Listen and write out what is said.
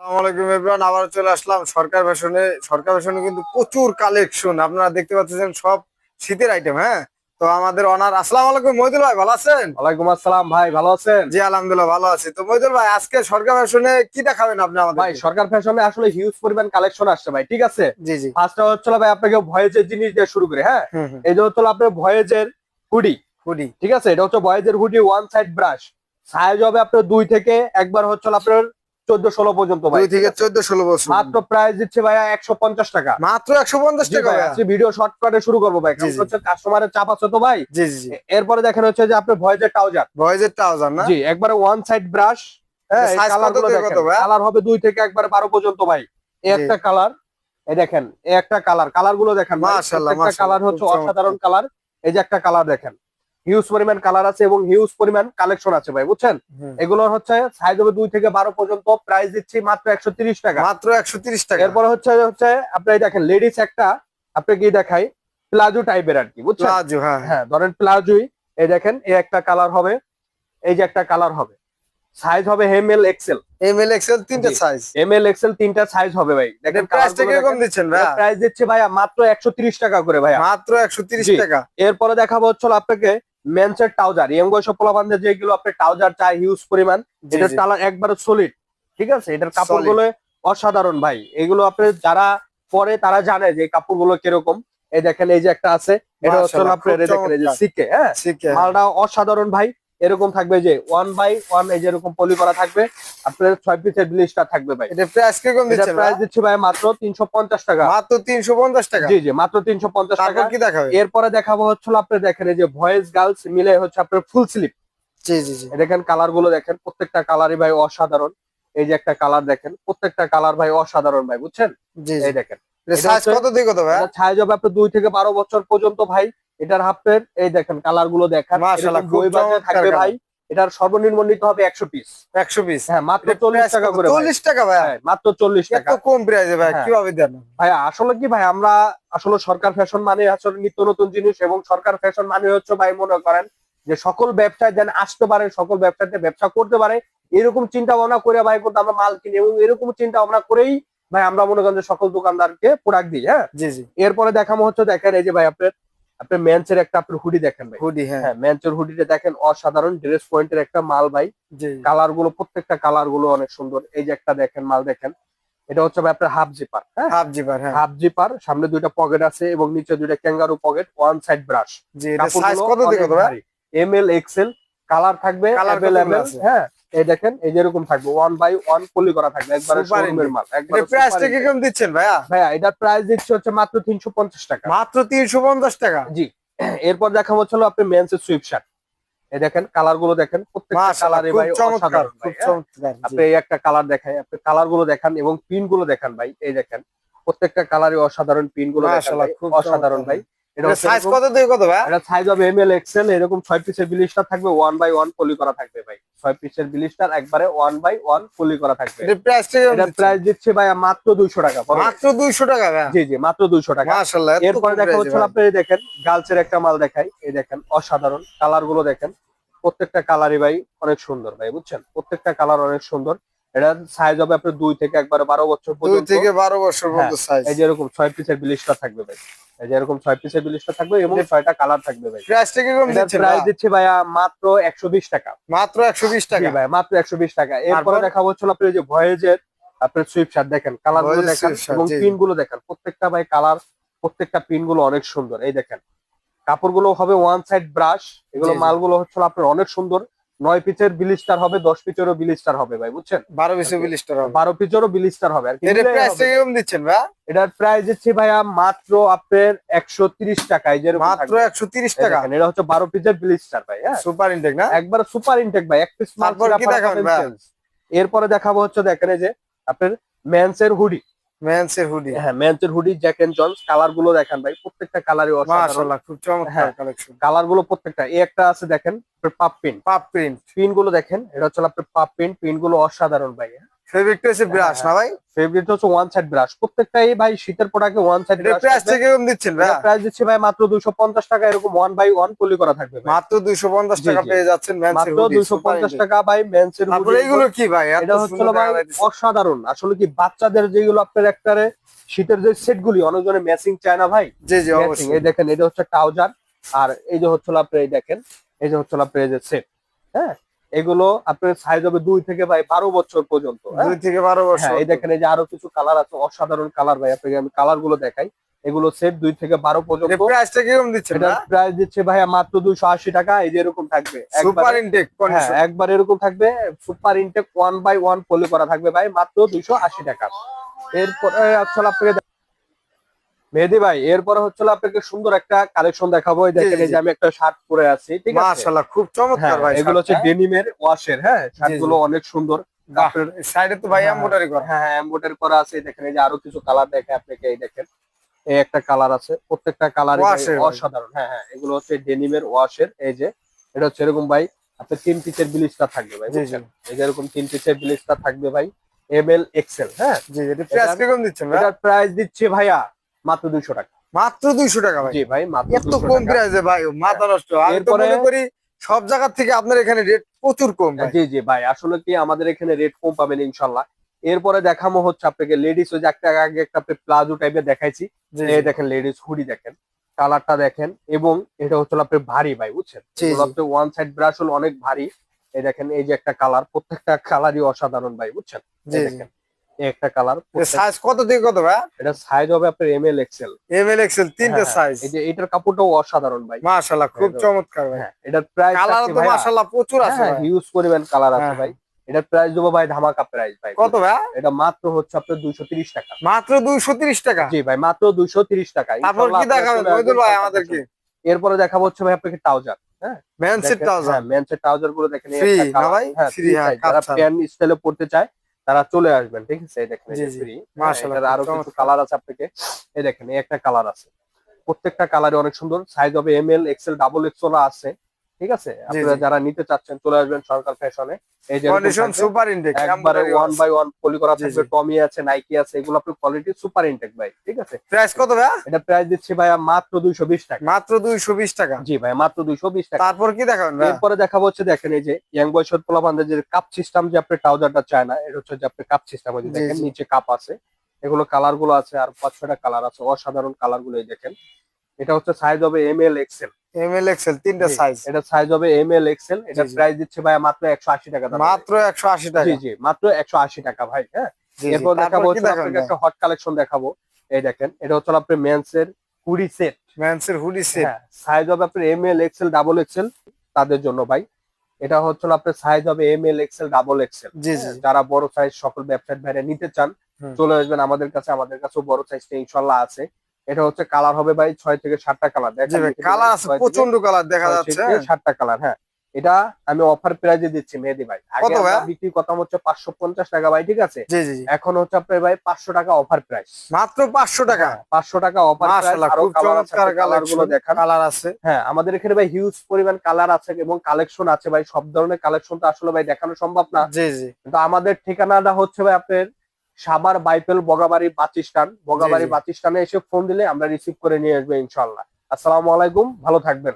আসসালামু আলাইকুম এভরিওয়ান, আবার চলে আসলাম সরকার ফ্যাশনে কিন্তু প্রচুর কালেকশন আপনারা দেখতে পাচ্ছেন, সব শীতের আইটেম। হ্যাঁ, তো আমাদের অনার আসসালামু আলাইকুম মইদুল ভাই, ভালো আছেন? ওয়ালাইকুম আসসালাম ভাই, ভালো আছেন? জি আলহামদুলিল্লাহ ভালো আছি। তো মইদুল ভাই, আজকে সরকার ফ্যাশনে কি দেখাবেন আপনি ভাই আমাদেরকে? সরকার ফ্যাশনে আসলে হিউজ পরিমাণ কালেকশন আসছে ভাই, ঠিক আছে। জি জি। ফার্স্টটা হচ্ছিল ভাই আপনাকে ভয়েজের জিনিস দিয়ে শুরু করে, হ্যাঁ। হুম হুম। এই যে হচ্ছিল আপনার ভয়েজের হুডি, হুডি। ঠিক আছে। এটা হচ্ছে ভয়েজের hoodie, one side brush. Size হবে আপনার 2 থেকে একবার হচ্ছিল আপনার 14-16 পর্যন্ত ভাই, 2 ঠিক থেকে আছে। 14-16 বছর মাত্র প্রাইস দিচ্ছে ভাইয়া 150 টাকা। মাত্র 150 জি টাকা ভাই, ভাইয়া? আজকে ভিডিও শর্টকাটে শুরু করবো ভাই, জি কারণ জি হচ্ছে কাস্টমারের চাপ আছে তো ভাই। জি জি জি। এরপরে দেখেন হচ্ছে যে আপনার ভয়েজের ট্রাউজার। ভয়েজের ট্রাউজার না? জি, একবারে ওয়ান সাইড ব্রাশ। এটা হ্যাঁ, এই সাইজ কালার কত গুলো থেকে কত দেখেন, ভাইয়া? কালার হবে 2 থেকে একবারে 12 পর্যন্ত ভাই। এই জি। একটা কালার, এই দেখেন, এই একটা কালার, কালার গুলো দেখেন ভাই, মাশাআল্লাহ প্রত্যেকটা মাশাআল্লাহ, কালার খুব হচ্ছে অসাধারণ চমৎকার। কালার। এই যে একটা কালার দেখেন, হিউজ পরিমাণ কালার আছে এবং হিউজ পরিমাণ কালেকশন আছে ভাই, বুঝছেন। হুম। এগুলো হচ্ছে সাইজ হবে 2 থেকে 12 পর্যন্ত, প্রাইস দিচ্ছি মাত্র 130 টাকা। মাত্র 130 টাকা। এরপরে হচ্ছে হচ্ছে আপনি দেখেন লেডিস একটা, আপনি কি দেখাই, প্লাজো টাইপের আর কি, বুঝছেন। প্লাজো, হ্যাঁ হ্যাঁ। হ্যাঁ, ধরেন প্লাজোই। এই দেখেন, এই একটা কালার হবে, এই যে একটা কালার হবে। সাইজ হবে M L XL. M L XL তিনটা জি, সাইজ। এম এল এক্সেল 3টা সাইজ হবে ভাই, এটার দেখেন কালার প্রাইসটা গুলো কিরকম দেখেন। দিচ্ছেন এটা ভাইয়া? প্রাইস দিচ্ছে ভাইয়া মাত্র 130 টাকা করে ভাইয়া। মাত্র 130 জি। টাকা। এরপরে দেখাবো হচ্ছে আপনাকে মেন্সের ট্রাউজার, ইয়ং বয়সী পোলাপানদের যেগুলো আপনি ট্রাউজার চাই হিউজ পরিমাণ। জি এটার জি। কালার একবারে সলিড, ঠিক আছে। এটার সলিড। কাপড়গুলো অসাধারণ ভাই, এগুলো আপনি যারা পরে তারা জানে যে এই কাপড়গুলো কিরকম। এই দেখেন, এই যে একটা আছে, এটা হচ্ছে মাশাআল্লাহ, খুব আপনার, এই দেখেন, এই যে চমৎকার। সিকে, হ্যাঁ। শিখে, হ্যাঁ। মালটা অসাধারণ ভাই। এরকম থাকবে যে 1 বাই 1, এই যে এরকম পলি করা থাকবে। আপনার 6 পিসের ব্লিস্টার থাকবে ভাই। এটার প্রাইস কিরকম এটার দিচ্ছেন প্রাইস ভাইয়া? দিচ্ছি ভাই মাত্র 350 টাকা। মাত্র 350 টাকা। জি জি, মাত্র 350 তারপর টাকা। কি দেখাবে? এরপরে দেখাবো হচ্ছে আপনি দেখেন, এই যে ভয়েস গার্লস মিলে হচ্ছে আপনার ফুল স্লিপ। জি জি জি। দেখেন কালার গুলো দেখেন, প্রত্যেকটা কালারই ভাই অসাধারণ। এই যে একটা কালার দেখেন, প্রত্যেকটা কালার ভাই অসাধারণ ভাই, বুঝছেন। জি জি। এই দেখেন, এটা এটা সাইজ হচ্ছে, কত থেকে কত ভাইয়া? এটা সাইজ হবে আপনার 2 থেকে 12 বছর পর্যন্ত ভাই। এটার হাফের, এই দেখেন কালার গুলো দেখেন, মাশাআল্লাহ, এরকম খুব বই বাজে চমৎকার থাকবে ভাই। কালার। এটার সর্বনিম্ন নিতে হবে 100 পিস। 100 পিস। হ্যাঁ, মাত্র এটার 40 প্রাইস টাকা কত? করে ভাই। 40 টাকা ভাইয়া? হ্যাঁ, মাত্র 40 এত টাকা। কম প্রাইসে ভাইয়া হ্যাঁ কিভাবে দেন? ভাইয়া, আসলে কি ভাই, আমরা আসলে সরকার ফ্যাশন মানে আসলে নিত্য নতুন জিনিস, এবং সরকার ফ্যাশন মানে হচ্ছে ভাই, মনে করেন যে সকল ব্যবসায় যেন আসতে পারে, সকল ব্যবসাতে ব্যবসা করতে পারে, এরকম চিন্তা ভাবনা করে ভাই কিন্তু আমরা মাল কিনি, এবং এরকম চিন্তা ভাবনা করেই ভাই আমরা মনে করেন যে সকল দোকানদারকে প্রোডাক্ট দিই, হ্যাঁ। জি জি। এরপরে দেখাবো হচ্ছে, দেখেন এই যে ভাই আপনার, আপনার মেন্সের একটা আপনার হুডি দেখেন ভাই। হুডি, হ্যাঁ। হ্যাঁ, মেন্সের হুডিটা দেখেন, অসাধারণ ড্রেস পয়েন্টের একটা মাল ভাই। জি। কালার গুলো, প্রত্যেকটা কালার গুলো অনেক সুন্দর। এই যে একটা দেখেন মাল দেখেন, এটা হচ্ছে ভাই আপনার হাফ জিপার, হ্যাঁ। হাফ জিপার, হ্যাঁ। হাফ জিপার, সামনে 2টা পকেট আছে এবং নিচে 2টা kangaroo pocket, one side brush. জি, এটা সাইজ কাপড়গুলো কত থেকে অনেক কত ভাইয়া? ভারী, এম এল এক্সেল। কালার থাকবে কালার কতগুলো অ্যাভেলেবেল, আছে? হ্যাঁ। এই দেখেন, এই যেরকম থাকবে 1 বাই 1 পলি করা থাকবে, একবারে সুপার শোরুমের ইনটেক। মাল, এটা একবারে সুপার প্রাইসটা ইনটেক। কিরকম দিচ্ছেন ভাইয়া? ভাইয়া, এটার প্রাইস দিচ্ছে হচ্ছে মাত্র 350 টাকা। মাত্র 350 টাকা। জি। এরপর দেখা হচ্ছিল আপনি মেন্সের সুইপ শার্ট। এই দেখেন কালার গুলো দেখেন, প্রত্যেকটা মাশাআল্লাহ, কালারে খুব ভাই চমৎকার, অসাধারণ ভাই, খুব হ্যাঁ। চমৎকার। জি। আপনি এই একটা কালার দেখাই, আপনি কালার গুলো দেখান এবং পিন গুলো দেখান ভাই। এই দেখেন, প্রত্যেকটা কালারই অসাধারণ, পিন গুলো দেখান মাশাআল্লাহ, ভাই, খুব অসাধারণ চমৎকার, ভাই। হ্যাঁ। এটা এটা হচ্ছে সাইজ এরকম, কত থেকে কত ভাইয়া? এটা সাইজ হবে এম এল এক্সেল, এরকম 6 পিসের বিলিস্টার থাকবে, 1 বাই 1 পলি করা থাকবে ভাই। 6 পিসের বিলিস্টার, একবারে 1 বাই 1 পলি করা থাকবে। এটা প্রাইসটা কিরকম এটা দিচ্ছেন? প্রাইস দিচ্ছে ভাই মাত্র 200 টাকা, বড় ভাই। মাত্র 200 টাকা ভাইয়া? জি জি, মাত্র 200 টাকা। মাশাআল্লাহ, এত এরপরে কম দেখা প্রাইসে হচ্ছে ভাই। আপনি দেখেন গার্লসের একটা মাল দেখাই। এই দেখেন অসাধারণ কালার গুলো দেখেন, প্রত্যেকটা কালারই ভাই অনেক সুন্দর ভাই, বুঝছেন। প্রত্যেকটা কালার অনেক সুন্দর। এটা সাইজ হবে আপনার 2 থেকে একবারে 12 বছর 2 পর্যন্ত। থেকে 12 বছর হ্যাঁ, পর্যন্ত সাইজ। এই যে এরকম 6 পিসের ব্লিস্টার থাকবে ভাই। এই যে এরকম 6 পিসের ব্লিস্টার থাকবে এবং এটা 6টা কালার থাকবে ভাই। প্রাইসটা কিরকম এটার দিচ্ছেন প্রাইস ভাইয়া? দিচ্ছে ভাইয়া মাত্র 120 টাকা। মাত্র 120 জি টাকা। ভাই, মাত্র 120 টাকা। এরপরে তারপর দেখা হচ্ছিল আপনার এই যে ভয়েজের আপনার সুইফট শার্ট দেখেন, কালার গুলো ভয়েস দেখেন শার্ট, এবং জি জি। পিন গুলো দেখেন, প্রত্যেকটা ভাই কালার, প্রত্যেকটা পিন গুলো অনেক সুন্দর। এই দেখেন, কাপড়গুলো হবে ওয়ান সাইড ব্রাশ। এগুলো জি জি। মালগুলো হচ্ছে আপনার অনেক সুন্দর। 9 পিসের বিলিস্টার হবে, 10 পিসেরও বিলিস্টার হবে ভাই, বুঝছেন। 12 আর 20 কি, বিলিস্টার হবে। 12 পিসেরও বিলিস্টার হবে আর কি, এটার মিলাই প্রাইসটা হবে ভাই। কিরকম দিচ্ছেন ভাইয়া? এটার প্রাইস দিচ্ছি ভাইয়া মাত্র আপনার 130 টাকায়, যেরকম মাত্র থাকবে। 130 এই টাকা। দেখেন, এটা হচ্ছে 12 পিসের ব্লিস্টার ভাই, হ্যাঁ। সুপার ইনটেক না? একবার সুপার ইনটেক ভাই, এক পিস মাল তারপর ছিঁড়া কি পড়া দেখাবেন পাবেন ভাইয়া? চেঞ্জ। এরপরে দেখাবো হচ্ছে দেখেন, এই যে আপনার মেন্সের হুডি। মেন্স এর হুডি। হ্যাঁ, মেন্সের hoodie Jack and Jones, colour গুলো দেখেন ভাই, প্রত্যেকটা কালারই অসাধারণ। মাশাআল্লাহ, খুব চমৎকার হ্যাঁ, কালেকশন। কালার গুলো প্রত্যেকটা, এই একটা আছে দেখেন পাপ পিন। পাপ প্রিন্ট। পিন গুলো দেখেন, এটা হচ্ছে আপনার পাপ পিন, পিন গুলো অসাধারণ ভাই, হ্যাঁ। ফেব্রিকটা হচ্ছে ব্রাশ না ভাই? ফেভারিট হচ্ছে ওয়ান সাইড ব্রাশ, প্রত্যেকটাই ভাই শীতের প্রোডাক্টে ওয়ান সাইড এটা ব্রাশ। প্রাইস থেকে কম দিচ্ছেন ভাই? প্রাইস দিচ্ছি ভাই মাত্র 250 টাকা, এরকম 1/1 পলি করা থাকবে ভাই। মাত্র 250 জি, টাকা জি। পেয়ে যাচ্ছেন মেন্সের মাত্র হুডি 250 টাকা ভাই মেন্সের তারপরে এইগুলো কি ভাই এত এটা হচ্ছে সুন্দর ভাই দেখা যাচ্ছে? অসাধারণ। আসলে কি বাচ্চাদের যেগুলো আপনার একটারে শীতের যে সেট গুলি অনেকজনে ম্যাচিং চায় না ভাই, জি জি ম্যাচিং। অবশ্যই। এই দেখেন এটা হচ্ছে ট্রাউজার, আর এই যে হচ্ছে আপনার এই দেখেন এই যে হচ্ছে আপনার এই যে সেট। হ্যাঁ, এগুলো আপনার সাইজ হবে 2 থেকে ভাই 12 বছর পর্যন্ত। 2 থেকে 12 বছর। হ্যাঁ, এই দেখেন এই যে আরো কিছু কালার আছে, অসাধারণ কালার ভাই, আপনাকে আমি কালার গুলো দেখাই। এগুলো সেট 2 থেকে 12 পর্যন্ত। এর প্রাইসটা কি কম দিচ্ছেন এটার না? প্রাইস দিচ্ছে ভাইয়া মাত্র 280 টাকা। এই যে এরকম থাকবে সুপার একবারে, ইনটেক হ্যাঁ কন্ডিশন। একবার এরকম থাকবে সুপার ইনটেক 1/1 পলি করা থাকবে ভাই মাত্র 280 টাকা। এরপরে আসলে আপনাকে মেহেদি ভাই এরপরে হচ্ছে আপনাকে সুন্দর একটা কালেকশন দেখাবো। এই দেখেন জি, এই জি। যে আমি একটা শার্ট পরে আছি, ঠিক আছে? মাশাআল্লাহ খুব চমৎকার হ্যাঁ, ভাই। এগুলো হচ্ছে ডেনিমের ওয়াশের, হ্যাঁ শার্ট গুলো অনেক সুন্দর। আপনার সাইডে তো ভাই এমব্রয়ডারি করা। হ্যাঁ এমব্রয়ডারি করা আছে। এই দেখেন এই যে আরো কিছু কালার দেখে আপনাকে, এই দেখেন এই একটা কালার আছে, প্রত্যেকটা কালার ওয়াশের ভাই। অসাধারণ। হ্যাঁ হ্যাঁ, এগুলো হচ্ছে ডেনিমের ওয়াশের। এই যে এটা হচ্ছে এরকম ভাই আপনার 3 পিসের ব্লিস্টার থাকবে ভাই, জি, জি। বুঝছেন? এই যে এরকম 3 পিসের ব্লিস্টার থাকবে ভাই, এমএল এক্সেল। হ্যাঁ, জি এটা প্রাইস কি কম দিচ্ছেন ভাই? এটার প্রাইস দিচ্ছে ভাইয়া মাত্র 200 টাকা। মাত্র 200 টাকা ভাই? জি ভাই মাত্র এত 200 কম টাকা। প্রাইসে ভাই মাথা নষ্ট। আমি তো এরপরে মনে করি সব জায়গা থেকে আপনার এখানে রেট প্রচুর কম ভাই। জি জি ভাই, আসলে কি আমাদের এখানে রেট কম পাবেন ইনশাল্লাহ। এরপরে দেখামো হচ্ছে আপনাকে লেডিস, ওই যে একটা আগে একটা প্লাজো টাইপের দেখাইছি। জি, এই জি। দেখেন লেডিস হুডি দেখেন, কালারটা দেখেন, এবং এটা হচ্ছে আপনার ভারী ভাই, বুঝছেন? জি, এগুলো জি। আপনার ওয়ান সাইড ব্রাশ হলো অনেক ভারী। এই দেখেন এই যে একটা কালার, প্রত্যেকটা কালারই অসাধারণ ভাই, বুঝছেন? জি, এই জি। দেখেন এই একটা কালার, সাইজ কত থেকে কত ভাই? এটা সাইজ হবে আপনার এমএল এক্সেল। এমএল এক্সেল তিনটা সাইজ। এই যে এটার কাপড়টাও অসাধারণ ভাই। মাশাআল্লাহ খুব একদম। চমৎকার ভাই। হ্যাঁ, এটার প্রাইস কালার তো মাশাআল্লাহ প্রচুর আছে হ্যাঁ ভাই। হিউজ পরিমাণ কালার আছে হ্যাঁ, ভাই। এটার প্রাইস দেবো ভাই ধামাকা প্রাইস ভাই। কত ভাই? এটা মাত্র হচ্ছে আপনার 230 টাকা। মাত্র 230 টাকা? জি ভাই মাত্র 230 টাকা। তারপর কি দেখাবেন মইদুল ভাই আমাদেরকে? এরপরে দেখাবো হচ্ছে ভাই আপনাকে ট্রাউজার। হ্যাঁ, মেন্সের ট্রাউজার হ্যাঁ মেন্সের ট্রাউজার গুলো দেখেন, এই ফ্রি একটা না কালার। ভাই? হ্যাঁ ফ্রি ফ্রি হ্যাঁ সাইজ, যারা কাপছাড়া। প্যান্ট স্টাইলে পড়তে চায় তারা চলে আসবেন, ঠিক আছে? এই দেখেন এই জি, যে জি। ফ্রি। মাশাআল্লাহ এটার আরো খুব কিছু চমৎকার। কালার আছে আপনাকে, এই দেখেন এই একটা কালার আছে। প্রত্যেকটা কালারই অনেক সুন্দর। সাইজ হবে এমএল এক্সেল ডাবল এক্সেল আছে, ঠিক আছে? আপনারা জি। যারা নিতে চাচ্ছেন চলে আসবেন সরকার ফ্যাশনে। এই যে এরকম কন্ডিশন থাকবে, সুপার ইনটেক একবারে 1/1 পলি করা জি, থাকবে। জি। টমি আছে, নাইকি আছে, এগুলো আপনার কোয়ালিটি সুপার ইনটেক ভাই, ঠিক আছে? প্রাইস কত ভাই? এটা প্রাইস দিচ্ছি ভাইয়া মাত্র 220 টাকা। মাত্র 220 টাকা। জি ভাই মাত্র 220 টাকা। তারপর কি দেখাবেন ভাই? এরপরে দেখাবো হচ্ছে দেখেন এই যে ইয়াং বয়সের পোলাপানদের যে কাপ সিস্টেম, যে আপনি ট্রাউজারটা চায় না, এটা হচ্ছে যে আপনি কাপ সিস্টেম। জি, দেখেন জি। নিচে কাপ আছে, এগুলো কালার গুলো আছে আর 5-6টা কালার আছে, অসাধারণ কালার গুলো। এই দেখেন এটা হচ্ছে সাইজ হবে এমএল এক্সেল। এমএল এক্সেল তিনটা সাইজ। এটা সাইজ হবে এমএল এক্সেল। এটা জি। প্রাইস দিচ্ছে ভাই মাত্র 180 টাকা দাম। মাত্র 180 টাকা। জি জি মাত্র 180 টাকা ভাই। হ্যাঁ, জি, জি। এরপর তারপর দেখাবো কি হচ্ছে দেখাবেন আপনাকে ভাই? একটা হট কালেকশন দেখাবো। এই দেখেন এটা হচ্ছে আপনার মেন্সের হুডি সেট। মেন্সের হুডি সেট। হ্যাঁ, সাইজ হবে আপনার এমএল এক্সেল ডাবল এক্সেল তাদের জন্য ভাই। এটা হচ্ছে আপনার সাইজ হবে এমএল এক্সেল ডাবল এক্সেল। জি, জি। যারা বড় সাইজ সকল ব্যবসায়ী ভাইরা নিতে চান হুম। চলে আসবেন আমাদের কাছে, আমাদের কাছেও বড় সাইজটা ইনশাল্লাহ আছে। এটা হচ্ছে কালার হবে ভাই 6 থেকে 7টা কালার। জি ভাই কালার আছে প্রচন্ড কালার দেখা যাচ্ছে। 7টা কালার। হ্যাঁ, এটা আমি অফার প্রাইজে দিচ্ছি মেহেদি ভাই। আগে কত ভাই? আমরা বিক্রি করতাম হচ্ছে 550 টাকা ভাই, ঠিক আছে? জি, জি, জি। এখন হচ্ছে আপনার ভাই 500 টাকা অফার প্রাইস। মাত্র 500 টাকা। 500 টাকা অফার প্রাইস। মাশাআল্লাহ আরো খুব কালার আছে, চমৎকার কালার গুলো দেখান। কালার আছে। হ্যাঁ, আমাদের এখানে ভাই হিউজ পরিমাণ কালার আছে এবং কালেকশন আছে ভাই। সব ধরনের কালেকশন তো আসলে ভাই দেখানো সম্ভব না। জি, জি। কিন্তু আমাদের ঠিকানাটা হচ্ছে ভাই আপনার সাভার বাইপেল বগাবাড়ি বাচিস্টান। বগাবাড়ি জি, জি। বাচিস্টানে এসে ফোন দিলে আমরা রিসিভ করে নিয়ে আসবো ইনশাল্লাহ। আসসালামু আলাইকুম, ভালো থাকবেন।